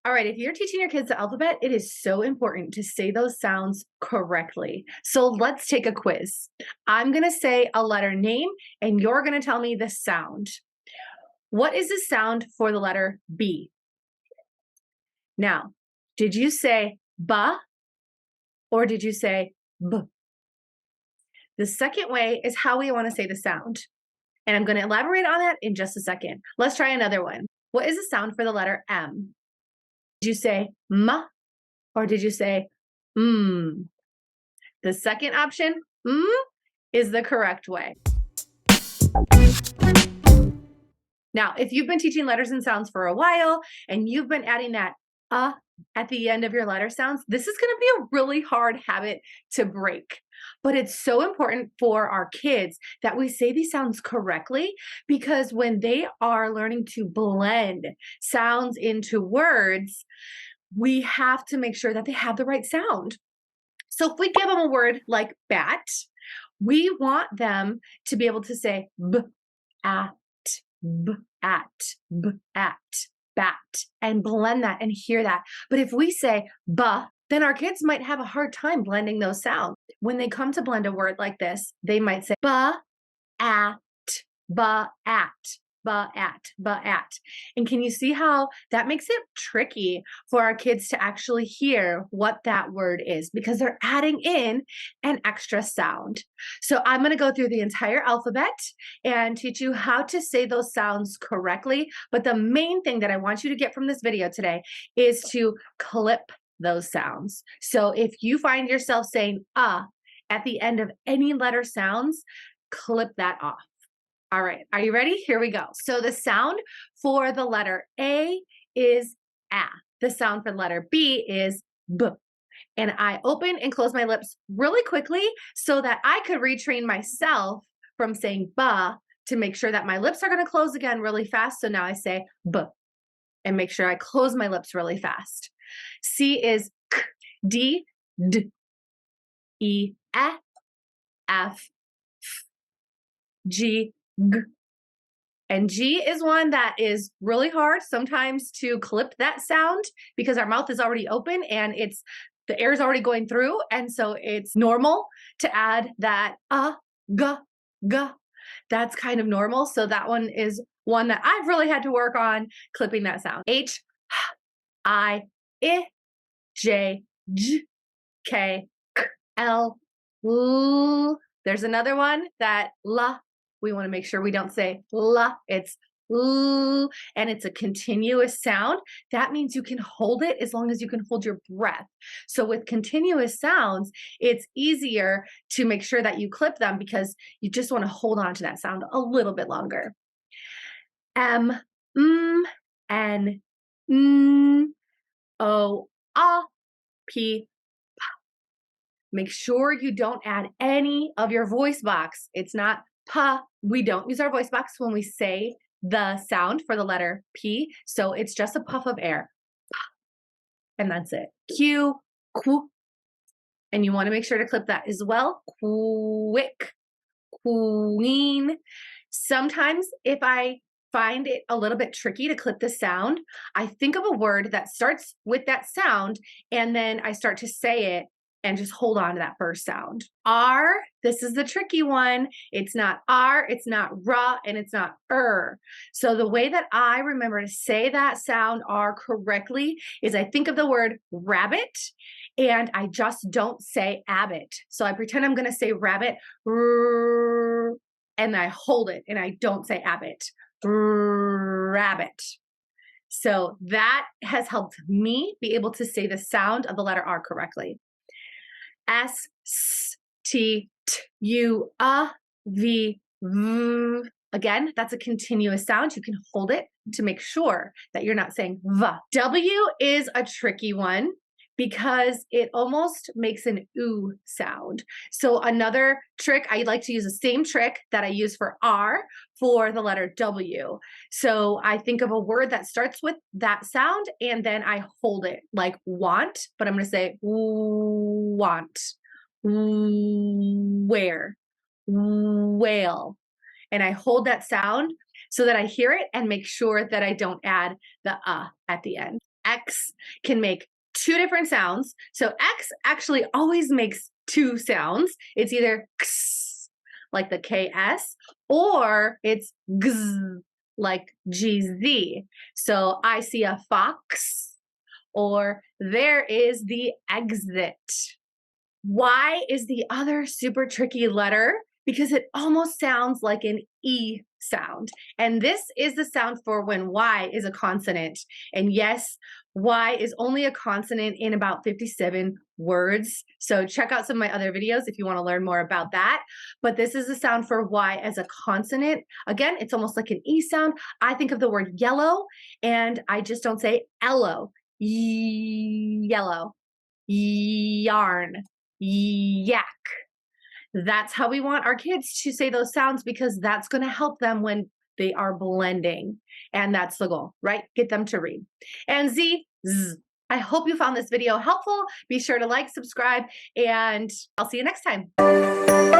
All right, if you're teaching your kids the alphabet, it is so important to say those sounds correctly. So let's take a quiz. I'm going to say a letter name, and you're going to tell me the sound. What is the sound for the letter B? Now, did you say ba or did you say b? The second way is how we want to say the sound. And I'm going to elaborate on that in just a second. Let's try another one. What is the sound for the letter M? Did you say ma or did you say mm? The second option, is the correct way. Now, if you've been teaching letters and sounds for a while and you've been adding that at the end of your letter sounds, this is going to be a really hard habit to break. But it's so important for our kids that we say these sounds correctly, because when they are learning to blend sounds into words, we have to make sure that they have the right sound. So if we give them a word like bat, we want them to be able to say b, at, b, at, b, at, bat, and blend that and hear that. But if we say ba, then our kids might have a hard time blending those sounds. When they come to blend a word like this, they might say ba, at, ba, at, ba, at, ba, at. And can you see how that makes it tricky for our kids to actually hear what that word is, because they're adding in an extra sound. So I'm going to go through the entire alphabet and teach you how to say those sounds correctly. But the main thing that I want you to get from this video today is to clip those sounds. So if you find yourself saying at the end of any letter sounds, clip that off. All right, are you ready? Here we go. So the sound for the letter A is A. The sound for the letter B is B. And I open and close my lips really quickly so that I could retrain myself from saying ba to make sure that my lips are going to close again really fast. So now I say B and make sure I close my lips really fast. C is K, D, D, E, F, F, G, G. And G is one that is really hard sometimes to clip that sound because our mouth is already open and the air is already going through. And so it's normal to add that g, g. That's kind of normal. So that one is one that I've really had to work on clipping that sound. H, I, J, J, K, K, L, L. There's another one that la. We want to make sure we don't say la. It's l, and it's a continuous sound. That means you can hold it as long as you can hold your breath. So with continuous sounds, it's easier to make sure that you clip them because you just want to hold on to that sound a little bit longer. M, N, O, P. Make sure you don't add any of your voice box. It's not pa. We don't use our voice box when we say the sound for the letter P. So it's just a puff of air. And that's it. Q, qu. And you want to make sure to clip that as well. Quick, queen. Sometimes if I find it a little bit tricky to clip the sound, I think of a word that starts with that sound and then I start to say it and just hold on to that first sound. R, this is the tricky one. It's not R, it's not ra, and it's not So the way that I remember to say that sound R correctly is I think of the word rabbit and I just don't say abbot. So I pretend I'm going to say rabbit, and I hold it and I don't say abbot, rabbit. So that has helped me be able to say the sound of the letter R correctly. S, T, T, U, V, V. Again, that's a continuous sound. You can hold it to make sure that you're not saying V. W is a tricky one because it almost makes an oo sound. So another trick, I like to use the same trick that I use for R for the letter W. So I think of a word that starts with that sound and then I hold it like want, but I'm going to say want, where, whale. And I hold that sound so that I hear it and make sure that I don't add the at the end. X can make two different sounds. So X actually always makes two sounds. It's either X, like the KS, or it's GZ, like GZ. So I see a fox, or there is the exit. Y is the other super tricky letter because it almost sounds like an E sound. And this is the sound for when Y is a consonant. And yes, Y is only a consonant in about 57 words. So check out some of my other videos if you want to learn more about that. But this is the sound for Y as a consonant. Again, it's almost like an E sound. I think of the word yellow and I just don't say ello. Yellow, yarn, yak. That's how we want our kids to say those sounds because that's going to help them when they are blending. And that's the goal, right? Get them to read. And Z, Z. I hope you found this video helpful. Be sure to like, subscribe, and I'll see you next time.